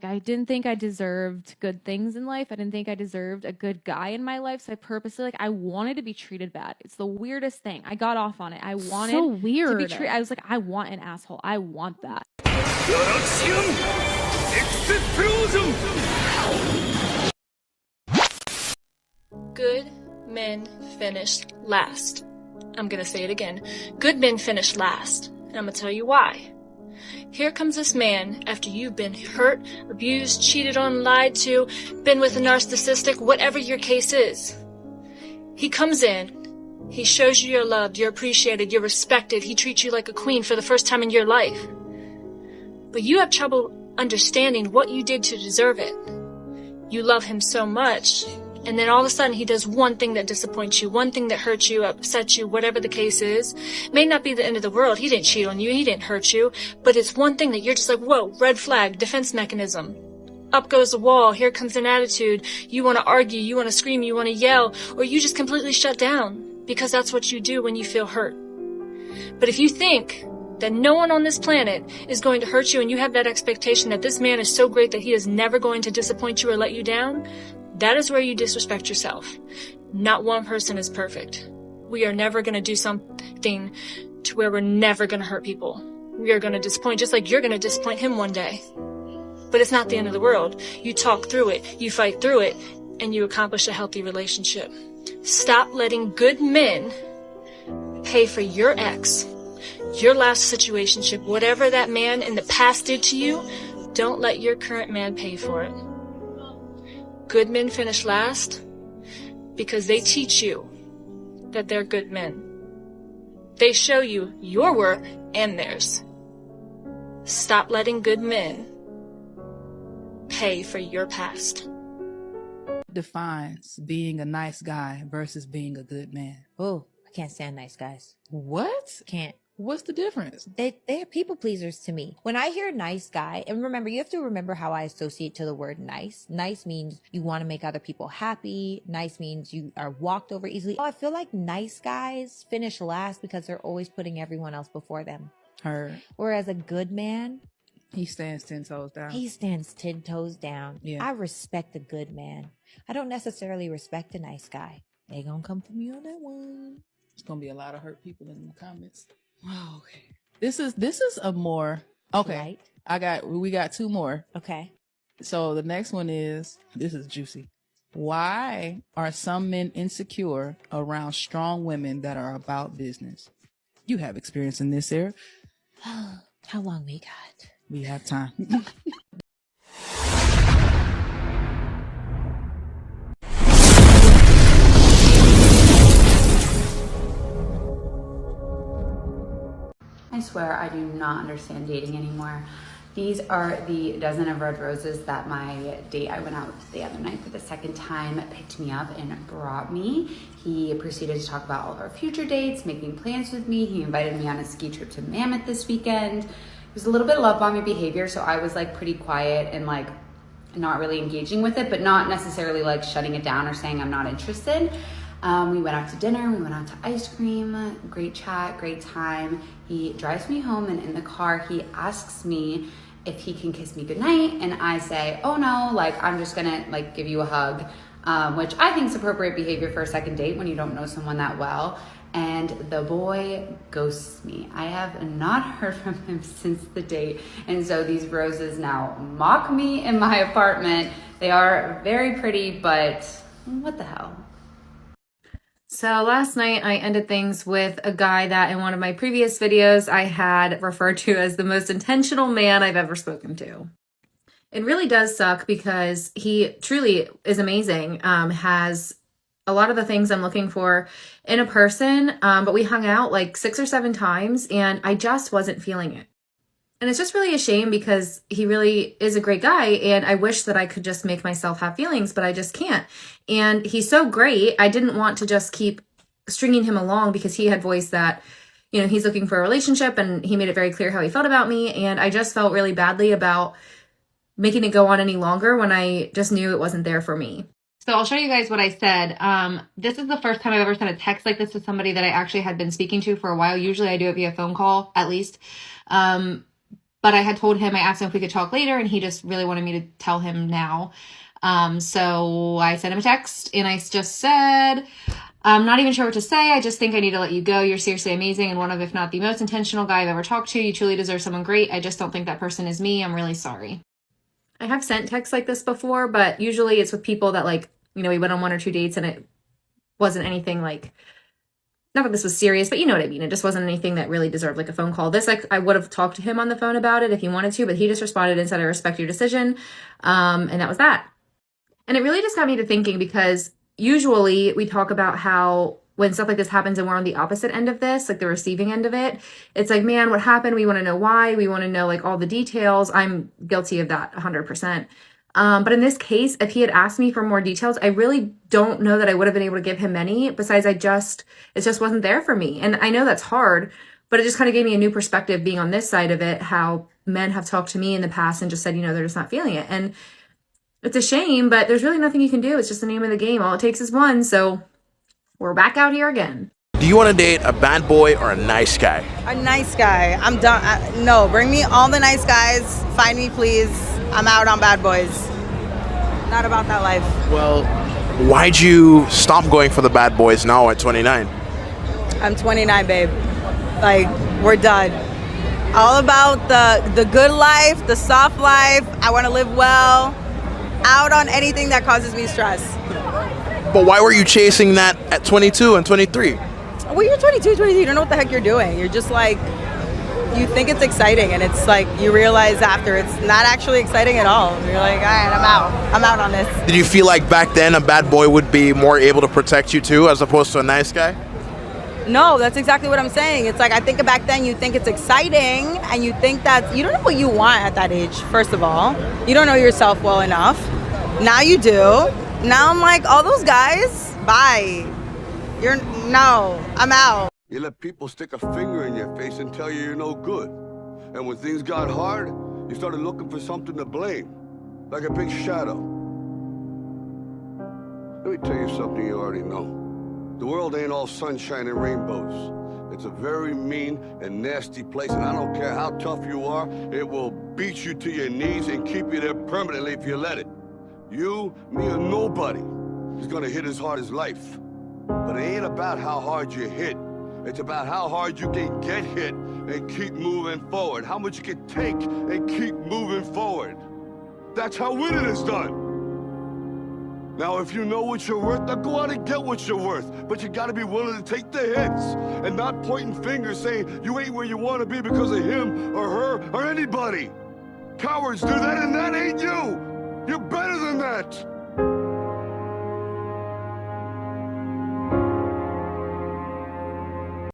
I didn't think I deserved good things in life. I didn't think I deserved a good guy in my life. So I purposely, like, I wanted to be treated bad. It's the weirdest thing. I got off on it. I wanted So weird. to be treated. I was like, I want an asshole. I want that. Good men finish last. I'm gonna say it again. Good men finish last. And I'm gonna tell you why. Here comes this man after you've been hurt, abused, cheated on, lied to, been with a narcissistic, whatever your case is. He comes in, he shows you you're loved, you're appreciated, you're respected, he treats you like a queen for the first time in your life. But you have trouble understanding what you did to deserve it. You love him so much, and then all of a sudden he does one thing that disappoints you, one thing that hurts you, upsets you, whatever the case is. It may not be the end of the world. He didn't cheat on you. He didn't hurt you. But it's one thing that you're just like, whoa, red flag, defense mechanism. Up goes the wall. Here comes an attitude. You want to argue. You want to scream. You want to yell. Or you just completely shut down because that's what you do when you feel hurt. But if you think that no one on this planet is going to hurt you and you have that expectation that this man is so great that he is never going to disappoint you or let you down, that is where you disrespect yourself. Not one person is perfect. We are never going to do something to where we're never going to hurt people. We are going to disappoint just like you're going to disappoint him one day. But it's not the end of the world. You talk through it, you fight through it, and you accomplish a healthy relationship. Stop letting good men pay for your ex, your last situationship, whatever that man in the past did to you. Don't let your current man pay for it. Good men finish last because they teach you that they're good men. They show you your worth and theirs. Stop letting good men pay for your past. Defines being a nice guy versus being a good man? Oh, I can't stand nice guys. What? Can't. What's the difference? They're people pleasers to me. When I hear nice guy, and remember, you have to remember how I associate to the word nice. Nice means you want to make other people happy. Nice means you are walked over easily. I feel like nice guys finish last because they're always putting everyone else before them. Her. Whereas a good man, he stands 10 toes down. He stands 10 toes down. Yeah. I respect a good man. I don't necessarily respect a nice guy. They gonna come for me on that one. It's gonna be a lot of hurt people in the comments. Oh, okay. This is a more okay. Right. We got two more. Okay. So the next one is, this is juicy. Why are some men insecure around strong women that are about business? You have experience in this area. How long we got? We have time. I swear I do not understand dating anymore. These are the dozen of red roses that my date I went out with the other night for the second time picked me up and brought me. He proceeded to talk about all of our future dates, making plans with me. He invited me on a ski trip to Mammoth this weekend. It was a little bit love bombing behavior, so I was like pretty quiet and like not really engaging with it, but not necessarily like shutting it down or saying I'm not interested. We went out to dinner, we went out to ice cream, great chat, great time. He drives me home, and in the car, he asks me if he can kiss me goodnight, and I say, oh no, like I'm just gonna like give you a hug, which I think is appropriate behavior for a second date when you don't know someone that well. And the boy ghosts me. I have not heard from him since the date, and so these roses now mock me in my apartment. They are very pretty, but what the hell? So last night I ended things with a guy that in one of my previous videos I had referred to as the most intentional man I've ever spoken to. It really does suck because he truly is amazing, has a lot of the things I'm looking for in a person, but we hung out like 6 or 7 times and I just wasn't feeling it. And it's just really a shame because he really is a great guy and I wish that I could just make myself have feelings, but I just can't. And he's so great. I didn't want to just keep stringing him along because he had voiced that, you know, he's looking for a relationship and he made it very clear how he felt about me. And I just felt really badly about making it go on any longer when I just knew it wasn't there for me. So I'll show you guys what I said. This is the first time I've ever sent a text like this to somebody that I actually had been speaking to for a while. Usually I do it via phone call, at least. But I had told him, I asked him if we could talk later, and he just really wanted me to tell him now. So I sent him a text, and I just said, I'm not even sure what to say. I just think I need to let you go. You're seriously amazing and one of, if not the most intentional guy I've ever talked to. You truly deserve someone great. I just don't think that person is me. I'm really sorry. I have sent texts like this before, but usually it's with people that, like, you know, we went on 1 or 2 dates and it wasn't anything like, not that this was serious, but you know what I mean. It just wasn't anything that really deserved like a phone call. This, like, I would have talked to him on the phone about it if he wanted to, but he just responded and said, I respect your decision. And that was that. And it really just got me to thinking, because usually we talk about how when stuff like this happens and we're on the opposite end of this, like the receiving end of it, it's like, man, what happened? We want to know why. We want to know like all the details. I'm guilty of that 100%. But in this case, if he had asked me for more details, I really don't know that I would have been able to give him many. Besides, it just wasn't there for me. And I know that's hard, but it just kind of gave me a new perspective being on this side of it, how men have talked to me in the past and just said, you know, they're just not feeling it. And it's a shame, but there's really nothing you can do. It's just the name of the game. All it takes is one. So we're back out here again. Do you want to date a bad boy or a nice guy? A nice guy. I'm done. No, bring me all the nice guys. Find me, please. I'm out on bad boys. Not about that life. Well, why'd you stop going for the bad boys now at 29? I'm 29, babe. Like, we're done. All about the good life, the soft life. I want to live well. Out on anything that causes me stress. But why were you chasing that at 22 and 23? Well, you're 22, 23. You don't know what the heck you're doing. You're just like, you think it's exciting, and it's like you realize after it's not actually exciting at all. You're like, all right, I'm out. I'm out on this. Did you feel like back then a bad boy would be more able to protect you too, as opposed to a nice guy? No, that's exactly what I'm saying. It's like, I think back then you think it's exciting, and you think that you don't know what you want at that age, first of all. You don't know yourself well enough. Now you do. Now I'm like, all those guys, bye. No, I'm out. You let people stick a finger in your face and tell you you're no good. And when things got hard, you started looking for something to blame, like a big shadow. Let me tell you something you already know. The world ain't all sunshine and rainbows. It's a very mean and nasty place, and I don't care how tough you are, it will beat you to your knees and keep you there permanently if you let it. You, me, or nobody is gonna hit as hard as life. But it ain't about how hard you hit. It's about how hard you can get hit and keep moving forward. How much you can take and keep moving forward. That's how winning is done. Now, if you know what you're worth, now go out and get what you're worth. But you gotta be willing to take the hits and not pointing fingers saying you ain't where you wanna be because of him or her or anybody. Cowards do that, and that ain't you. You're better than that.